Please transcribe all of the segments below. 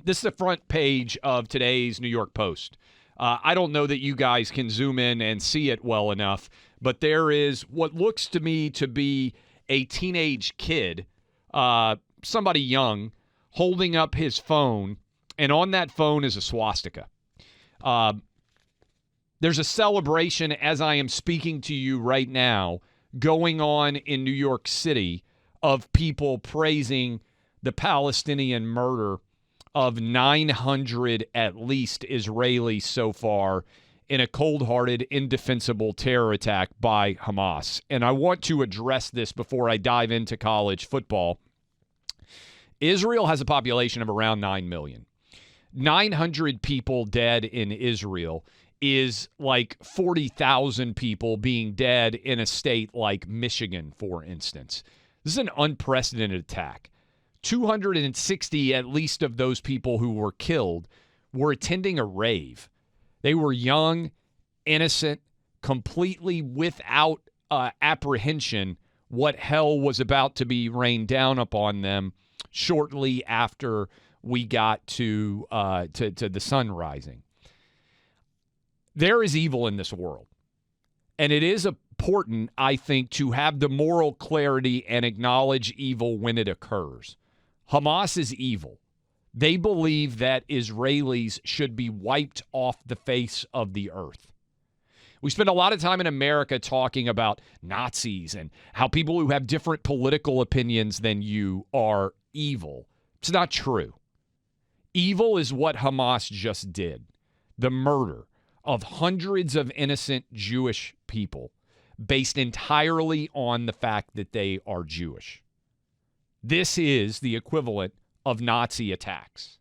This is the front page of today's New York Post. I don't know that you guys can zoom in and see it well enough, but there is what looks to me to be a teenage kid, somebody young, holding up his phone, and on that phone is a swastika. There's a celebration as I am speaking to you right now going on in New York City of people praising the Palestinian murder of 900 at least Israelis so far in a cold-hearted, indefensible terror attack by Hamas. And I want to address this before I dive into college football. Israel has a population of around 9 million. 900 people dead in Israel is like 40,000 people being dead in a state like Michigan, for instance. This is an unprecedented attack. 260 at least of those people who were killed were attending a rave. They were young, innocent, completely without apprehension what hell was about to be rained down upon them shortly after we got to the sun rising. There is evil in this world, and it is important, I think, to have the moral clarity and acknowledge evil when it occurs. Hamas is evil. They believe that Israelis should be wiped off the face of the earth. We spend a lot of time in America talking about Nazis and how people who have different political opinions than you are evil. It's not true. Evil is what Hamas just did. The murder of hundreds of innocent Jewish people based entirely on the fact that they are Jewish. This is the equivalent of Nazi attacks.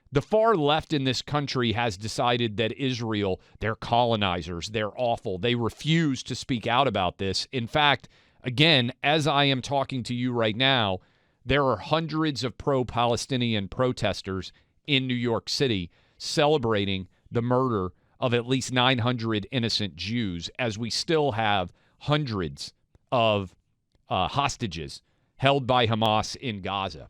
The far left in this country has decided that Israel, they're colonizers, they're awful. They refuse to speak out about this. In fact, again, as I am talking to you right now, there are hundreds of pro-Palestinian protesters in New York City celebrating the murder of at least 900 innocent Jews, as we still have hundreds of hostages held by Hamas in Gaza.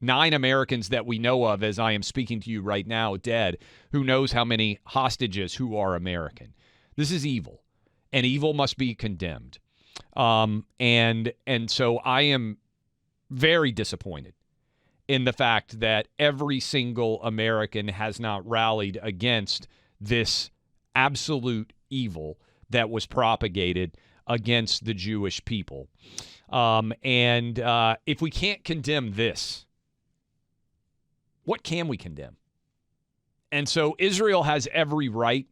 9 Americans that we know of, as I am speaking to you right now, dead. Who knows how many hostages who are American? This is evil, and evil must be condemned. And so I am very disappointed in the fact that every single American has not rallied against this absolute evil that was propagated against the Jewish people. And if we can't condemn this, what can we condemn? And so Israel has every right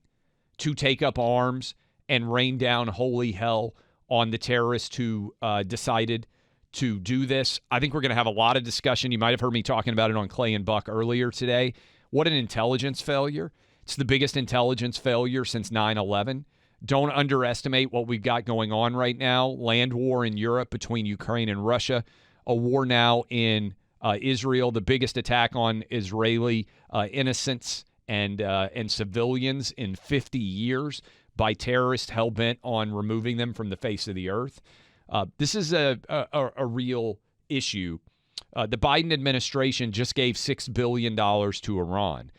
to take up arms and rain down holy hell on the terrorists who decided to do this. I think we're going to have a lot of discussion. You might have heard me talking about it on Clay and Buck earlier today. What an intelligence failure. It's the biggest intelligence failure since 9/11. Don't underestimate what we've got going on right now. Land war in Europe between Ukraine and Russia. A war now in Israel, the biggest attack on Israeli innocents and civilians in 50 years by terrorists hell-bent on removing them from the face of the earth. This is a real issue. The Biden administration just gave $6 billion to Iran.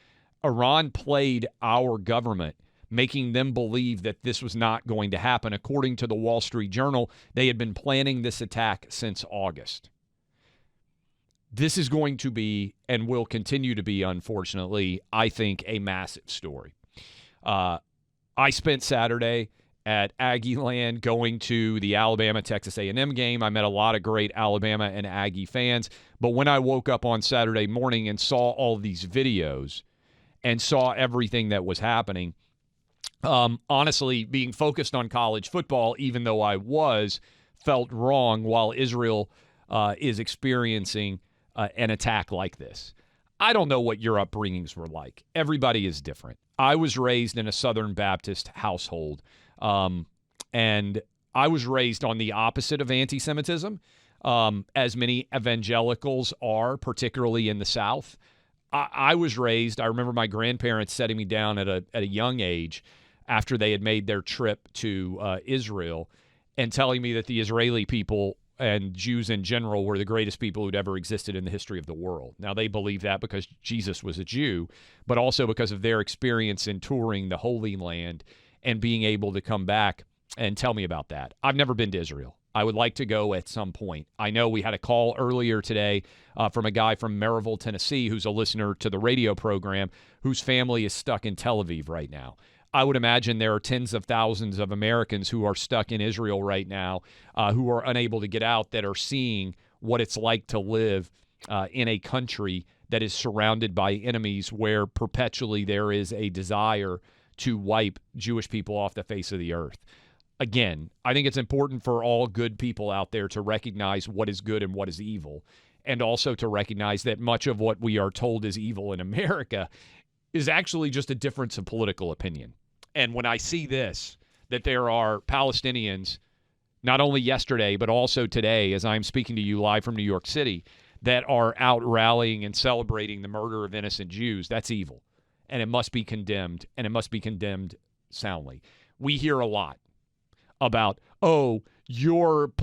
Iran played our government, making them believe that this was not going to happen. According to the Wall Street Journal, they had been planning this attack since August. This is going to be, and will continue to be, unfortunately, I think, a massive story. I spent Saturday at Aggie Land going to the Alabama-Texas A&M game. I met a lot of great Alabama and Aggie fans. But when I woke up on Saturday morning and saw all these videos and saw everything that was happening, honestly, being focused on college football, even though I was, felt wrong while Israel is experiencing an attack like this. I don't know what your upbringings were like. Everybody is different. I was raised in a Southern Baptist household, and I was raised on the opposite of anti-Semitism, as many evangelicals are, particularly in the South. I was raised, I remember my grandparents setting me down at a young age after they had made their trip to Israel and telling me that the Israeli people and Jews in general were the greatest people who'd ever existed in the history of the world. Now, they believe that because Jesus was a Jew, but also because of their experience in touring the Holy Land and being able to come back and tell me about that. I've never been to Israel. I would like to go at some point. I know we had a call earlier today from a guy from Maryville, Tennessee, who's a listener to the radio program, whose family is stuck in Tel Aviv right now. I would imagine there are tens of thousands of Americans who are stuck in Israel right now, who are unable to get out, that are seeing what it's like to live in a country that is surrounded by enemies, where perpetually there is a desire to wipe Jewish people off the face of the earth. Again, I think it's important for all good people out there to recognize what is good and what is evil, and also to recognize that much of what we are told is evil in America is actually just a difference of political opinion. And when I see this, that there are Palestinians, not only yesterday, but also today, as I'm speaking to you live from New York City, that are out rallying and celebrating the murder of innocent Jews, that's evil. And it must be condemned, and it must be condemned soundly. We hear a lot about, oh, your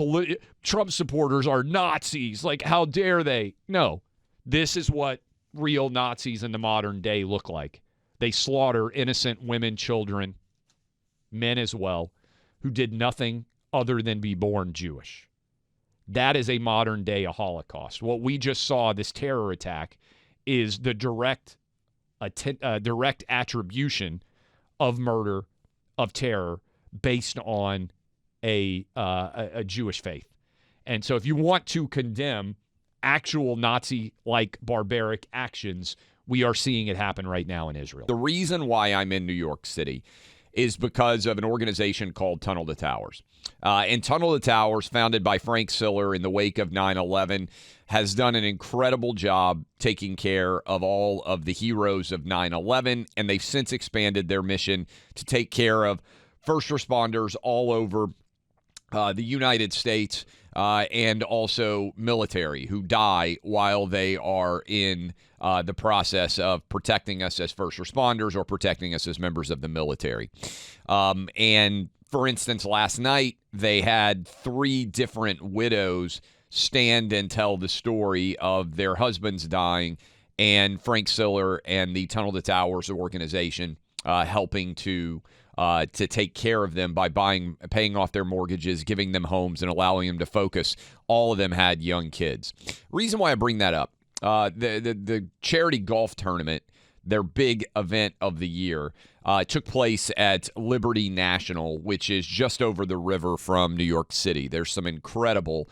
Trump supporters are Nazis. Like, how dare they? No, this is what real Nazis in the modern day look like. They slaughter innocent women, children, men as well, who did nothing other than be born Jewish. That is a modern day Holocaust. What we just saw, this terror attack, is the direct attribution of murder, of terror, based on a Jewish faith. And so if you want to condemn actual Nazi-like barbaric actions, we are seeing it happen right now in Israel. The reason why I'm in New York City is because of an organization called Tunnel to Towers. And Tunnel to Towers, founded by Frank Siller in the wake of 9/11, has done an incredible job taking care of all of the heroes of 9/11, and they've since expanded their mission to take care of first responders all over the United States, and also military who die while they are in the process of protecting us as first responders or protecting us as members of the military. And for instance, last night they had 3 different widows stand and tell the story of their husbands dying, and Frank Siller and the Tunnel to Towers organization helping to take care of them by paying off their mortgages, giving them homes, and allowing them to focus. All of them had young kids. Reason why I bring that up, the charity golf tournament, their big event of the year, took place at Liberty National, which is just over the river from New York City. There's some incredible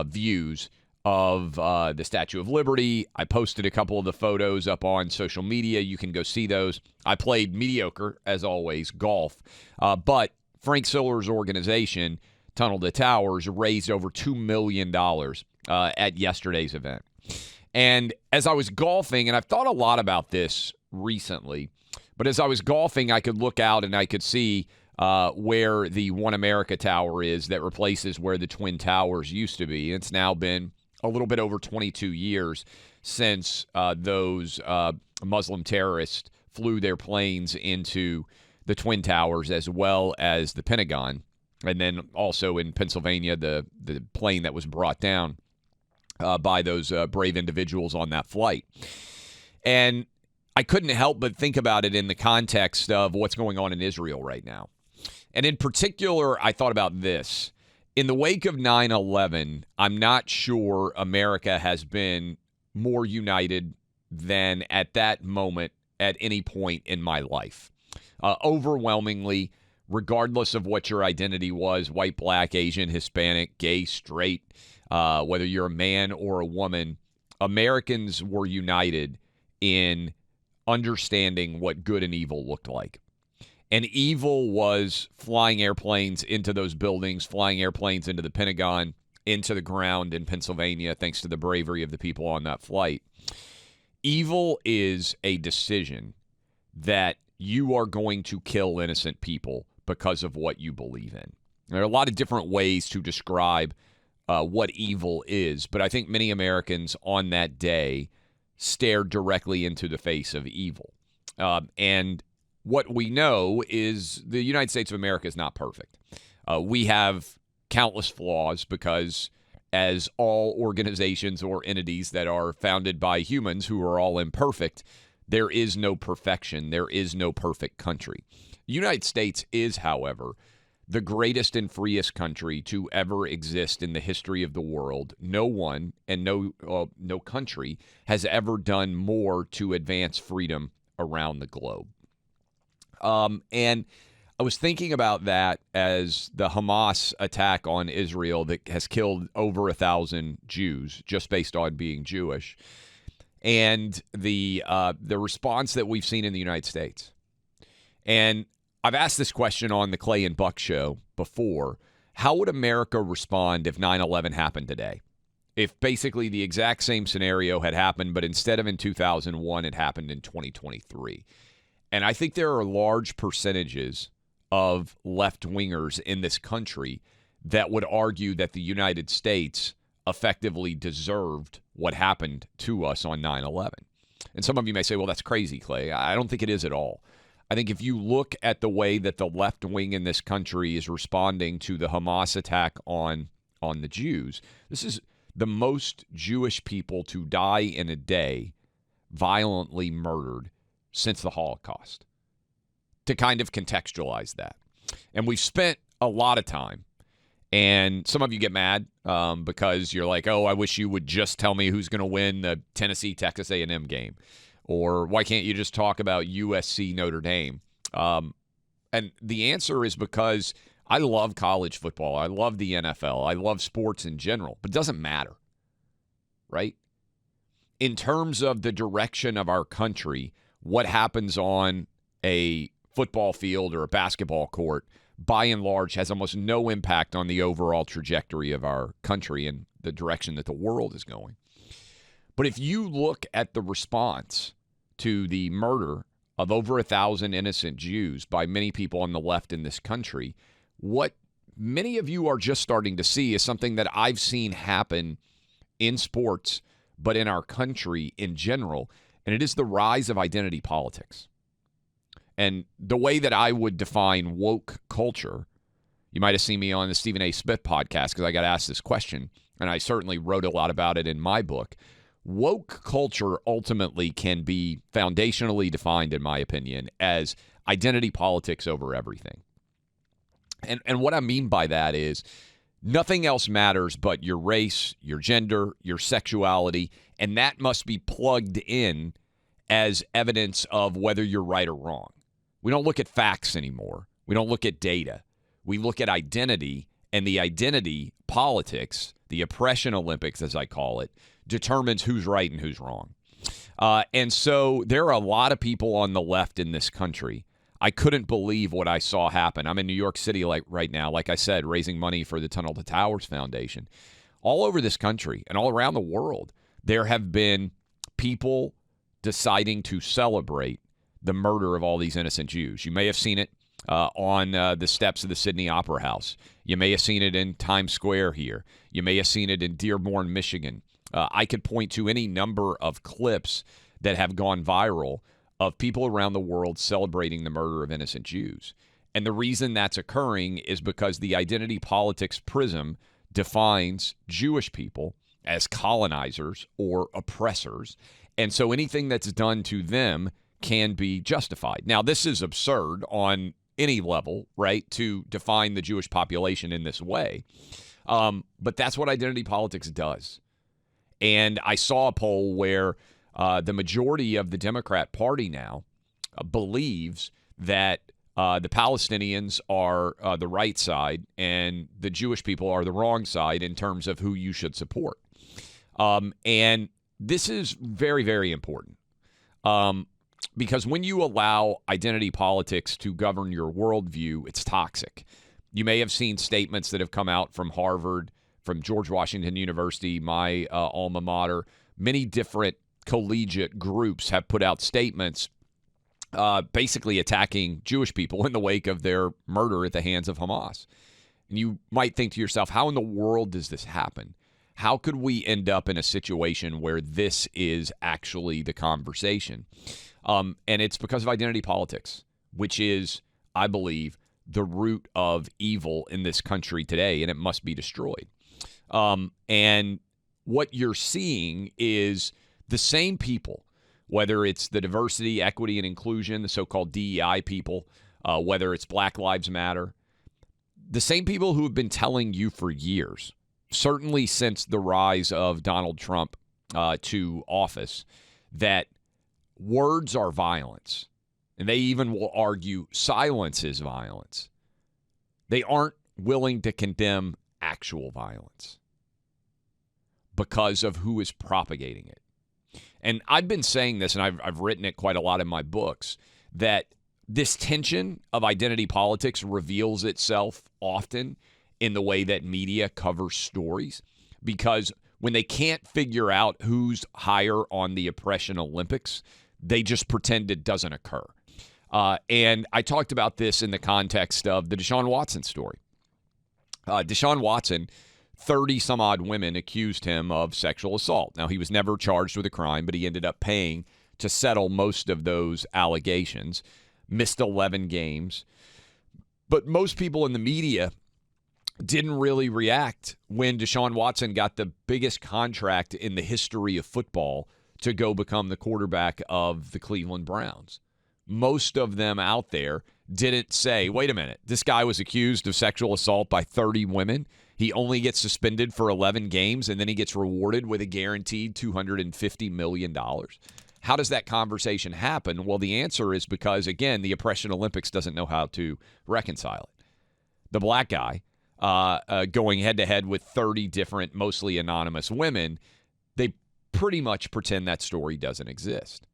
views of the Statue of Liberty. I posted a couple of the photos up on social media. You can go see those. I played mediocre, as always, golf. But Frank Siller's organization, Tunnel to Towers, raised over $2 million at yesterday's event. And as I was golfing, and I've thought a lot about this recently, but as I was golfing, I could look out and I could see where the One America Tower is that replaces where the Twin Towers used to be. It's now been a little bit over 22 years since those Muslim terrorists flew their planes into the Twin Towers as well as the Pentagon. And then also in Pennsylvania, the plane that was brought down by those brave individuals on that flight. And I couldn't help but think about it in the context of what's going on in Israel right now. And in particular, I thought about this. In the wake of 9/11, I'm not sure America has been more united than at that moment at any point in my life. Overwhelmingly, regardless of what your identity was, white, black, Asian, Hispanic, gay, straight, whether you're a man or a woman, Americans were united in understanding what good and evil looked like. And evil was flying airplanes into those buildings, flying airplanes into the Pentagon, into the ground in Pennsylvania, thanks to the bravery of the people on that flight. Evil is a decision that you are going to kill innocent people because of what you believe in. There are a lot of different ways to describe what evil is, but I think many Americans on that day stared directly into the face of evil. And what we know is the United States of America is not perfect. We have countless flaws because as all organizations or entities that are founded by humans who are all imperfect, there is no perfection. There is no perfect country. The United States is, however, the greatest and freest country to ever exist in the history of the world. No one and no country has ever done more to advance freedom around the globe. And I was thinking about that as the Hamas attack on Israel that has killed over 1,000 Jews just based on being Jewish, and the response that we've seen in the United States. And I've asked this question on the Clay and Buck show before. How would America respond if 9/11 happened today? If basically the exact same scenario had happened, but instead of in 2001, it happened in 2023. And I think there are large percentages of left-wingers in this country that would argue that the United States effectively deserved what happened to us on 9/11. And some of you may say, well, that's crazy, Clay. I don't think it is at all. I think if you look at the way that the left wing in this country is responding to the Hamas attack on the Jews, this is the most Jewish people to die in a day violently murdered since the Holocaust, to kind of contextualize that. And we've spent a lot of time, and some of you get mad because you're like, oh, I wish you would just tell me who's going to win the Tennessee-Texas A&M game. Or why can't you just talk about USC Notre Dame? And the answer is because I love college football. I love the NFL. I love sports in general. But it doesn't matter, right? In terms of the direction of our country, what happens on a football field or a basketball court, by and large, has almost no impact on the overall trajectory of our country and the direction that the world is going. But if you look at the response to the murder of over 1,000 innocent Jews by many people on the left in this country, what many of you are just starting to see is something that I've seen happen in sports, but in our country in general, and it is the rise of identity politics. And the way that I would define woke culture, you might have seen me on the Stephen A. Smith podcast because I got asked this question, and I certainly wrote a lot about it in my book. Woke culture ultimately can be foundationally defined, in my opinion, as identity politics over everything. And what I mean by that is nothing else matters but your race, your gender, your sexuality, and that must be plugged in as evidence of whether you're right or wrong. We don't look at facts anymore. We don't look at data. We look at identity, and the identity politics, the oppression Olympics, as I call it, determines who's right and who's wrong. And so there are a lot of people on the left in this country. I couldn't believe what I saw happen. I'm in New York City right now, like I said, raising money for the Tunnel to Towers Foundation. All over this country and all around the world, there have been people deciding to celebrate the murder of all these innocent Jews. You may have seen it on the steps of the Sydney Opera House. You may have seen it in Times Square here. You may have seen it in Dearborn, Michigan. I could point to any number of clips that have gone viral of people around the world celebrating the murder of innocent Jews. And the reason that's occurring is because the identity politics prism defines Jewish people as colonizers or oppressors. And so anything that's done to them can be justified. Now, this is absurd on any level, right, to define the Jewish population in this way. But that's what identity politics does. And I saw a poll where the majority of the Democrat Party now believes that the Palestinians are the right side and the Jewish people are the wrong side in terms of who you should support. And this is very, very important because when you allow identity politics to govern your worldview, it's toxic. You may have seen statements that have come out from Harvard, from George Washington University, my alma mater. Many different collegiate groups have put out statements basically attacking Jewish people in the wake of their murder at the hands of Hamas. And you might think to yourself, how in the world does this happen? How could we end up in a situation where this is actually the conversation? And it's because of identity politics, which is, I believe, the root of evil in this country today, and it must be destroyed. And what you're seeing is the same people, whether it's the diversity, equity, and inclusion, the so-called DEI people, whether it's Black Lives Matter, the same people who have been telling you for years, certainly since the rise of Donald Trump to office, that words are violence. And they even will argue silence is violence. They aren't willing to condemn actual violence because of who is propagating it. And I've been saying this, and I've written it quite a lot in my books, that this tension of identity politics reveals itself often in the way that media covers stories, because when they can't figure out who's higher on the oppression Olympics, they just pretend it doesn't occur. And I talked about this in the context of the Deshaun Watson story. Deshaun Watson, 30-some-odd women accused him of sexual assault. Now, he was never charged with a crime, but he ended up paying to settle most of those allegations, missed 11 games. But most people in the media didn't really react when Deshaun Watson got the biggest contract in the history of football to go become the quarterback of the Cleveland Browns. Most of them out there didn't say, wait a minute, this guy was accused of sexual assault by 30 women. He only gets suspended for 11 games, and then he gets rewarded with a guaranteed $250 million. How does that conversation happen? Well, the answer is because, again, the oppression Olympics doesn't know how to reconcile it. The black guy going head-to-head with 30 different, mostly anonymous women, they pretty much pretend that story doesn't exist.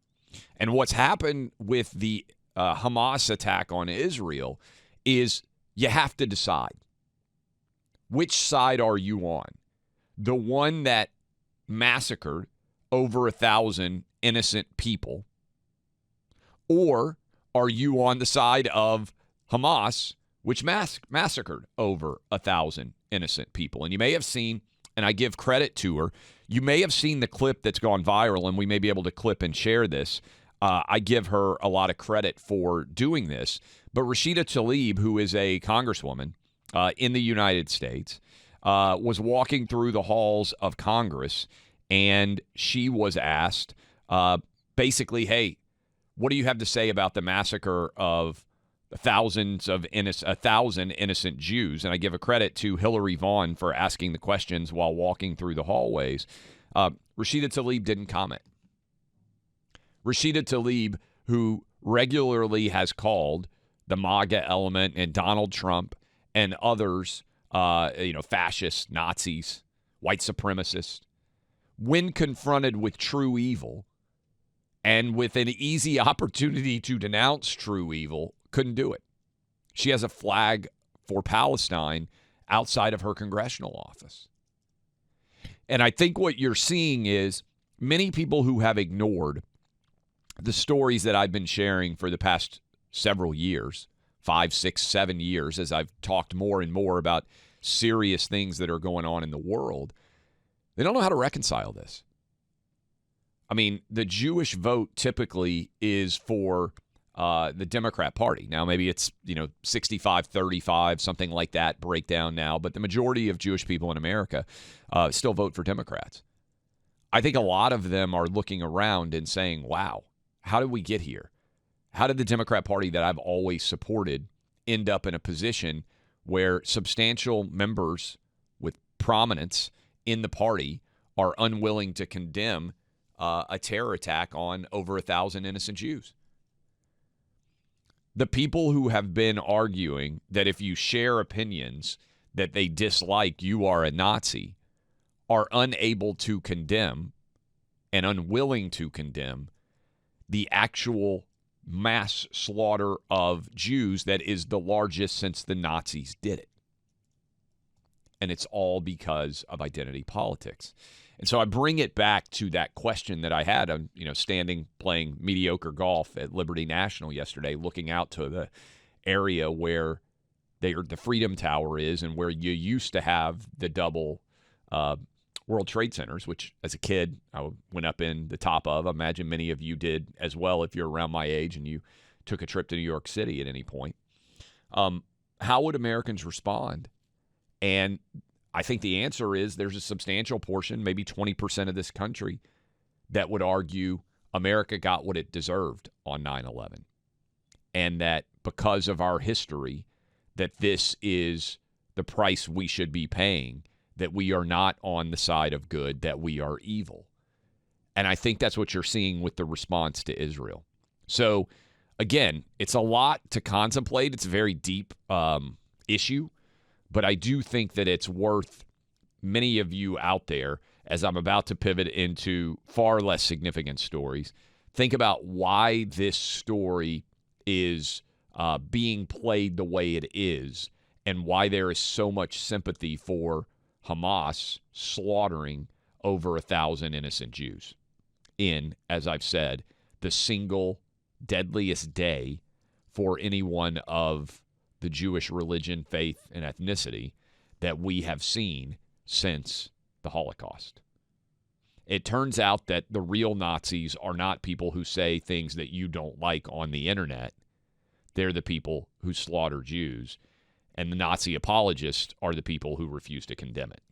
And what's happened with the Hamas attack on Israel is you have to decide. Which side are you on? The one that massacred over 1,000 innocent people? Or are you on the side of Hamas, which massacred over 1,000 innocent people? And you may have seen, and I give credit to her, you may have seen the clip that's gone viral, and we may be able to clip and share this. I give her a lot of credit for doing this. But Rashida Tlaib, who is a congresswoman in the United States, was walking through the halls of Congress, and she was asked, basically, hey, what do you have to say about the massacre of 1,000 innocent Jews? And I give a credit to Hillary Vaughn for asking the questions while walking through the hallways. Rashida Tlaib didn't comment. Rashida Tlaib, who regularly has called the MAGA element and Donald Trump and others, fascists, Nazis, white supremacists, when confronted with true evil and with an easy opportunity to denounce true evil, couldn't do it. She has a flag for Palestine outside of her congressional office. And I think what you're seeing is many people who have ignored the stories that I've been sharing for the past several years, 5, 6, 7 years, as I've talked more and more about serious things that are going on in the world, they don't know how to reconcile this. I mean, the Jewish vote typically is for the Democrat Party. Now, maybe it's, 65-35, something like that breakdown now, but the majority of Jewish people in America still vote for Democrats. I think a lot of them are looking around and saying, wow, how did we get here? How did the Democrat Party that I've always supported end up in a position where substantial members with prominence in the party are unwilling to condemn a terror attack on over 1,000 innocent Jews? The people who have been arguing that if you share opinions that they dislike, you are a Nazi, are unable to condemn and unwilling to condemn the actual mass slaughter of Jews that is the largest since the Nazis did it. And it's all because of identity politics. And so I bring it back to that question that I had on, standing playing mediocre golf at Liberty National yesterday, looking out to the area where the Freedom Tower is and where you used to have the double World Trade Centers, which as a kid I went up in the top of. I imagine many of you did as well if you're around my age and you took a trip to New York City at any point. How would Americans respond? And I think the answer is there's a substantial portion, maybe 20% of this country, that would argue America got what it deserved on 9/11, and that because of our history, that this is the price we should be paying, that we are not on the side of good, that we are evil. And I think that's what you're seeing with the response to Israel. So, again, it's a lot to contemplate. It's a very deep issue, but I do think that it's worth many of you out there, as I'm about to pivot into far less significant stories, think about why this story is being played the way it is and why there is so much sympathy for Hamas slaughtering over 1,000 innocent Jews in, as I've said, the single deadliest day for anyone of the Jewish religion, faith, and ethnicity that we have seen since the Holocaust. It turns out that the real Nazis are not people who say things that you don't like on the internet. They're the people who slaughter Jews, and the Nazi apologists are the people who refuse to condemn it.